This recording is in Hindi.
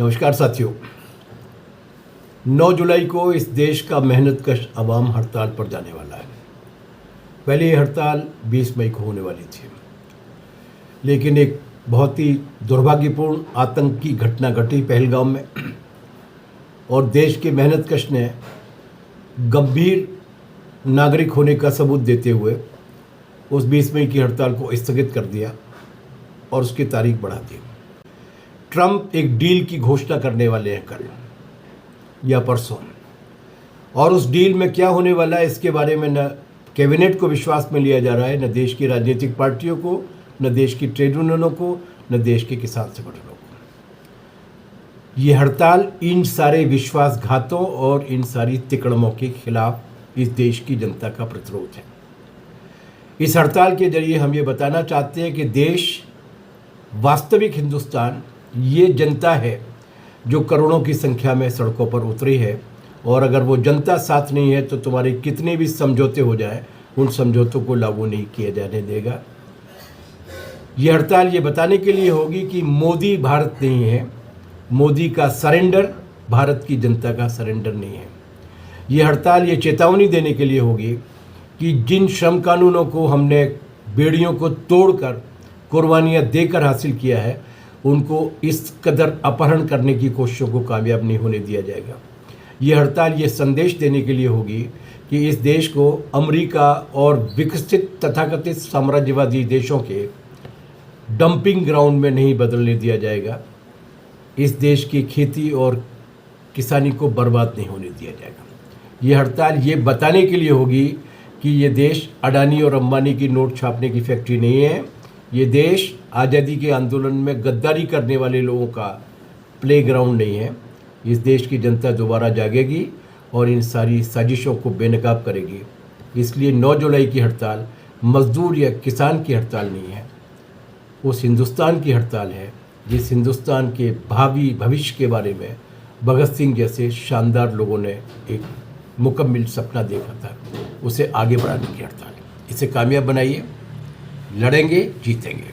नमस्कार साथियों। 9 जुलाई को इस देश का मेहनतकश अवाम हड़ताल पर जाने वाला है। पहले ये हड़ताल 20 मई को होने वाली थी, लेकिन एक बहुत ही दुर्भाग्यपूर्ण आतंकी घटना घटी पहलगाम में और देश के मेहनतकश ने गंभीर नागरिक होने का सबूत देते हुए उस 20 मई की हड़ताल को स्थगित कर दिया और उसकी तारीख बढ़ा दी। ट्रंप एक डील की घोषणा करने वाले हैं कल या परसों, और उस डील में क्या होने वाला है इसके बारे में न कैबिनेट को विश्वास में लिया जा रहा है, न देश की राजनीतिक पार्टियों को, न देश की ट्रेड यूनियनों को, न देश के किसान संगठनों को। ये हड़ताल इन सारे विश्वासघातों और इन सारी तिकड़मों के खिलाफ इस देश की जनता का प्रतिरोध है। इस हड़ताल के जरिए हम ये बताना चाहते हैं कि देश, वास्तविक हिंदुस्तान, ये जनता है जो करोड़ों की संख्या में सड़कों पर उतरी है, और अगर वो जनता साथ नहीं है तो तुम्हारे कितने भी समझौते हो जाए, उन समझौतों को लागू नहीं किया जाने देगा। ये हड़ताल ये बताने के लिए होगी कि मोदी भारत नहीं है, मोदी का सरेंडर भारत की जनता का सरेंडर नहीं है। ये हड़ताल ये चेतावनी देने के लिए होगी कि जिन श्रम कानूनों को हमने बेड़ियों को तोड़कर कुर्बानियाँ देकर हासिल किया है, उनको इस कदर अपहरण करने की कोशिशों को कामयाब नहीं होने दिया जाएगा। ये हड़ताल ये संदेश देने के लिए होगी कि इस देश को अमेरिका और विकसित तथाकथित साम्राज्यवादी देशों के डंपिंग ग्राउंड में नहीं बदलने दिया जाएगा। इस देश की खेती और किसानी को बर्बाद नहीं होने दिया जाएगा। ये हड़ताल ये बताने के लिए होगी कि ये देश अडानी और अंबानी की नोट छापने की फैक्ट्री नहीं है। ये देश आज़ादी के आंदोलन में गद्दारी करने वाले लोगों का प्लेग्राउंड नहीं है। इस देश की जनता दोबारा जागेगी और इन सारी साजिशों को बेनकाब करेगी। इसलिए 9 जुलाई की हड़ताल मजदूर या किसान की हड़ताल नहीं है, उस हिंदुस्तान की हड़ताल है जिस हिंदुस्तान के भावी भविष्य के बारे में भगत सिंह जैसे शानदार लोगों ने एक मुकम्मल सपना देखा था, उसे आगे बढ़ाने की हड़ताल है। इसे कामयाब बनाइए, लड़ेंगे, जीतेंगे।